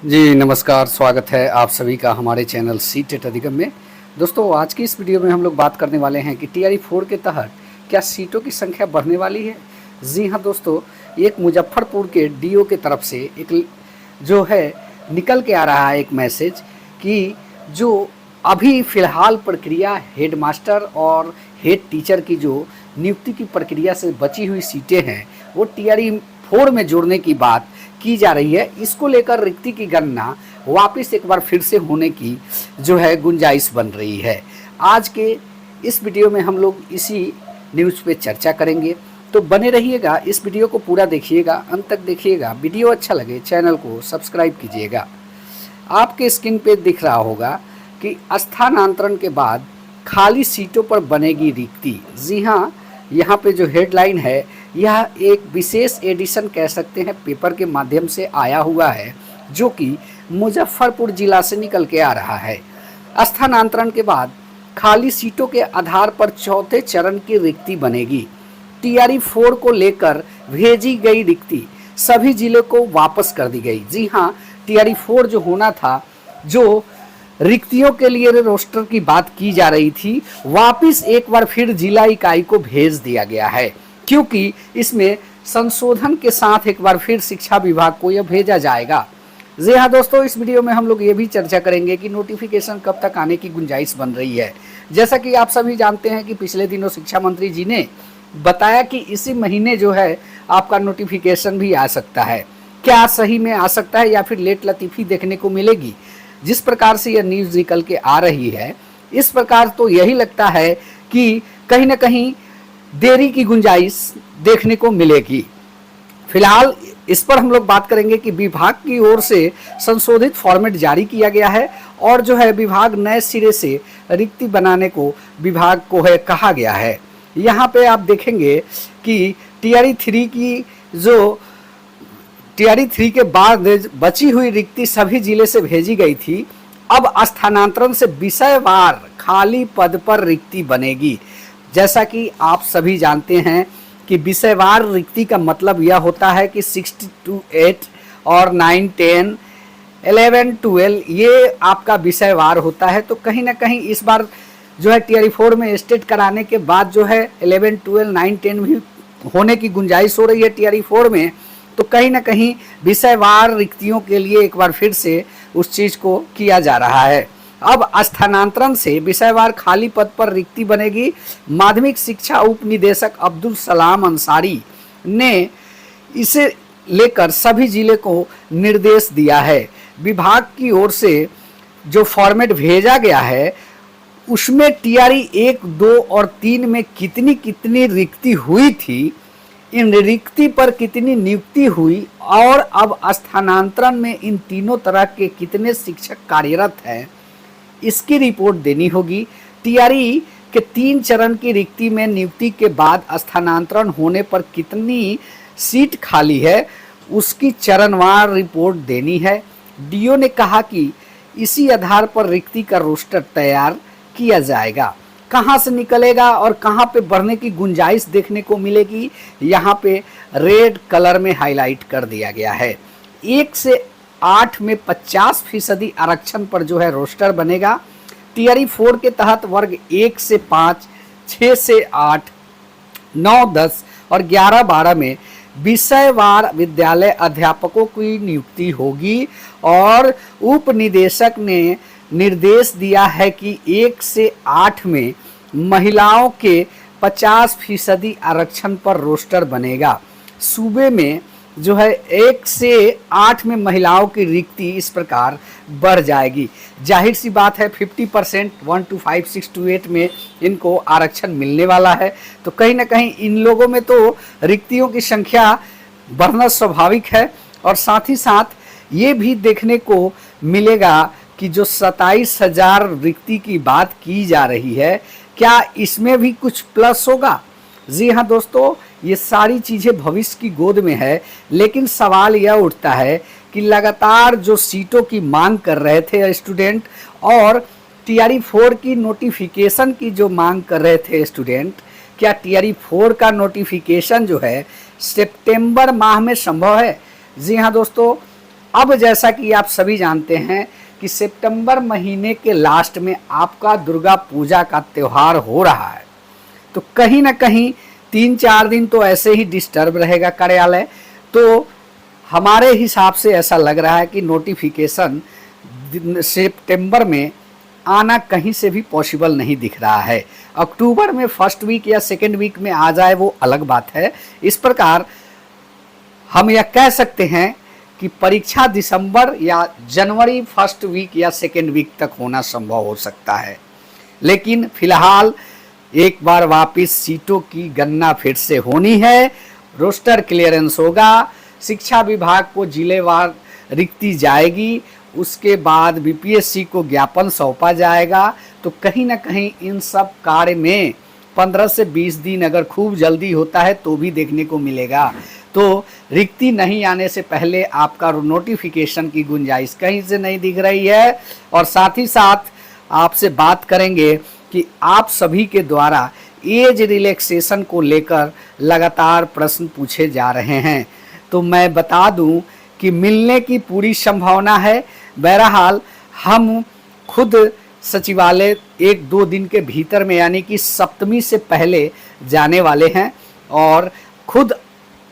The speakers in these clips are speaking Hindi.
जी नमस्कार, स्वागत है आप सभी का हमारे चैनल सीटेट अधिगम में। दोस्तों आज की इस वीडियो में हम लोग बात करने वाले हैं कि टीआरई 4 के तहत क्या सीटों की संख्या बढ़ने वाली है। जी हाँ दोस्तों, एक मुजफ्फरपुर के डीओ के तरफ से एक जो है निकल के आ रहा है एक मैसेज कि जो अभी फ़िलहाल प्रक्रिया हेडमास्टर और हेड टीचर की जो नियुक्ति की प्रक्रिया से बची हुई सीटें हैं वो टीआरई 4 में जोड़ने की बात की जा रही है। इसको लेकर रिक्ति की गणना वापस एक बार फिर से होने की जो है गुंजाइश बन रही है। आज के इस वीडियो में हम लोग इसी न्यूज़ पे चर्चा करेंगे, तो बने रहिएगा, इस वीडियो को पूरा देखिएगा, अंत तक देखिएगा। वीडियो अच्छा लगे चैनल को सब्सक्राइब कीजिएगा। आपके स्क्रीन पे दिख रहा होगा कि स्थानांतरण के बाद खाली सीटों पर बनेगी रिक्ति। जी हाँ, यहाँ पे जो हेडलाइन है यह एक विशेष एडिशन कह सकते हैं पेपर के माध्यम से आया हुआ है, जो कि मुजफ्फरपुर जिला से निकल के आ रहा है। स्थानांतरण के बाद खाली सीटों के आधार पर चौथे चरण की रिक्ति बनेगी। टीआरई 4 को लेकर भेजी गई रिक्ति सभी जिलों को वापस कर दी गई। जी हाँ, टीआरई 4 जो होना था, जो रिक्तियों के लिए रोस्टर की बात की जा रही थी, वापस एक बार फिर जिला इकाई को भेज दिया गया है, क्योंकि इसमें संशोधन के साथ एक बार फिर शिक्षा विभाग को यह भेजा जाएगा। जी हाँ दोस्तों, इस वीडियो में हम लोग ये भी चर्चा करेंगे कि नोटिफिकेशन कब तक आने की गुंजाइश बन रही है। जैसा कि आप सभी जानते हैं कि पिछले दिनों शिक्षा मंत्री जी ने बताया कि इसी महीने जो है आपका नोटिफिकेशन भी आ सकता है। क्या सही में आ सकता है या फिर लेट लतीफ़ी देखने को मिलेगी? जिस प्रकार से यह न्यूज़ निकल के आ रही है, इस प्रकार तो यही लगता है कि कहीं ना कहीं देरी की गुंजाइश देखने को मिलेगी। फिलहाल इस पर हम लोग बात करेंगे कि विभाग की ओर से संशोधित फॉर्मेट जारी किया गया है और जो है विभाग नए सिरे से रिक्ति बनाने को विभाग को है कहा गया है। यहाँ पे आप देखेंगे कि टीआरई 3 के बाद बची हुई रिक्ति सभी जिले से भेजी गई थी। अब स्थानांतरण से विषयवार खाली पद पर रिक्ति बनेगी। जैसा कि आप सभी जानते हैं कि विषयवार रिक्ति का मतलब यह होता है कि 6 to 8 और 9, 10, 11, 12 ये आपका विषयवार होता है। तो कहीं ना कहीं इस बार जो है टीआरई 4 में स्टेट कराने के बाद जो है 11, 12, 9, 10 भी होने की गुंजाइश हो रही है टीआरई 4 में। तो कहीं ना कहीं विषयवार रिक्तियों के लिए एक बार फिर से उस चीज़ को किया जा रहा है। अब स्थानांतरण से विषयवार खाली पद पर रिक्ति बनेगी। माध्यमिक शिक्षा उप निदेशक अब्दुल सलाम अंसारी ने इसे लेकर सभी जिले को निर्देश दिया है। विभाग की ओर से जो फॉर्मेट भेजा गया है उसमें टीआरई 1, 2 और 3 में कितनी कितनी रिक्ति हुई थी, इन रिक्ति पर कितनी नियुक्ति हुई और अब स्थानांतरण में इन तीनों तरह के कितने शिक्षक कार्यरत हैं, इसकी रिपोर्ट देनी होगी। टीआरई के 3 चरण की रिक्ति में नियुक्ति के बाद स्थानांतरण होने पर कितनी सीट खाली है उसकी चरणवार रिपोर्ट देनी है। डीओ ने कहा कि इसी आधार पर रिक्ति का रोस्टर तैयार किया जाएगा। कहाँ से निकलेगा और कहाँ पे बढ़ने की गुंजाइश देखने को मिलेगी, यहाँ पे रेड कलर में हाईलाइट कर दिया गया है। 1 से 8 में 50% आरक्षण पर जो है रोस्टर बनेगा। टीआरई 4 के तहत वर्ग 1 से 5, 6 से 8, 9, 10 और 11, 12 में विषयवार विद्यालय अध्यापकों की नियुक्ति होगी और उप निदेशक ने निर्देश दिया है कि 1 से 8 में महिलाओं के 50% आरक्षण पर रोस्टर बनेगा। सूबे में जो है 1 से 8 में महिलाओं की रिक्ति इस प्रकार बढ़ जाएगी। जाहिर सी बात है 50% 1 to 5, 6 to 8 में इनको आरक्षण मिलने वाला है। तो कहीं ना कहीं इन लोगों में तो रिक्तियों की संख्या बढ़ना स्वाभाविक है और साथ ही साथ ये भी देखने को मिलेगा कि जो 27,000 रिक्ति की बात की जा रही है, क्या इसमें भी कुछ प्लस होगा? जी हाँ दोस्तों, ये सारी चीज़ें भविष्य की गोद में है, लेकिन सवाल यह उठता है कि लगातार जो सीटों की मांग कर रहे थे स्टूडेंट और टीआरई 4 की नोटिफिकेशन की जो मांग कर रहे थे स्टूडेंट, क्या टीआरई 4 का नोटिफिकेशन जो है सितंबर माह में संभव है? जी हाँ दोस्तों, अब जैसा कि आप सभी जानते हैं कि सितंबर महीने के लास्ट में आपका दुर्गा पूजा का त्यौहार हो रहा है, तो कहीं ना कहीं 3-4 दिन तो ऐसे ही डिस्टर्ब रहेगा कार्यालय। तो हमारे हिसाब से ऐसा लग रहा है कि नोटिफिकेशन सितंबर में आना कहीं से भी पॉसिबल नहीं दिख रहा है। अक्टूबर में फर्स्ट वीक या सेकेंड वीक में आ जाए वो अलग बात है। इस प्रकार हम यह कह सकते हैं कि परीक्षा दिसंबर या जनवरी फर्स्ट वीक या सेकेंड वीक तक होना संभव हो सकता है। लेकिन फिलहाल एक बार वापस सीटों की गणना फिर से होनी है, रोस्टर क्लियरेंस होगा, शिक्षा विभाग को जिलेवार रिक्ति जाएगी, उसके बाद बीपीएससी को ज्ञापन सौंपा जाएगा। तो कहीं ना कहीं इन सब कार्य में 15 से 20 दिन अगर खूब जल्दी होता है तो भी देखने को मिलेगा। तो रिक्ति नहीं आने से पहले आपका नोटिफिकेशन की गुंजाइश कहीं से नहीं दिख रही है। और साथ ही साथ आपसे बात करेंगे कि आप सभी के द्वारा एज रिलैक्सेशन को लेकर लगातार प्रश्न पूछे जा रहे हैं। तो मैं बता दूं कि मिलने की पूरी संभावना है। बहरहाल हम खुद सचिवालय 1-2 दिन के भीतर में यानी कि सप्तमी से पहले जाने वाले हैं और खुद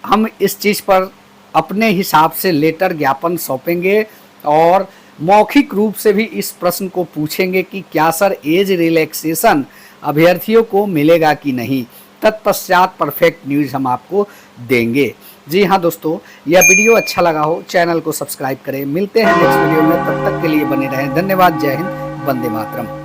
हम इस चीज़ पर अपने हिसाब से लेटर ज्ञापन सौंपेंगे और मौखिक रूप से भी इस प्रश्न को पूछेंगे कि क्या सर एज रिलैक्सेशन अभ्यर्थियों को मिलेगा कि नहीं। तत्पश्चात परफेक्ट न्यूज़ हम आपको देंगे। जी हाँ दोस्तों, यह वीडियो अच्छा लगा हो चैनल को सब्सक्राइब करें। मिलते हैं नेक्स्ट वीडियो में, तब तक के लिए बने रहें। धन्यवाद। जय हिंद, वंदे मातरम।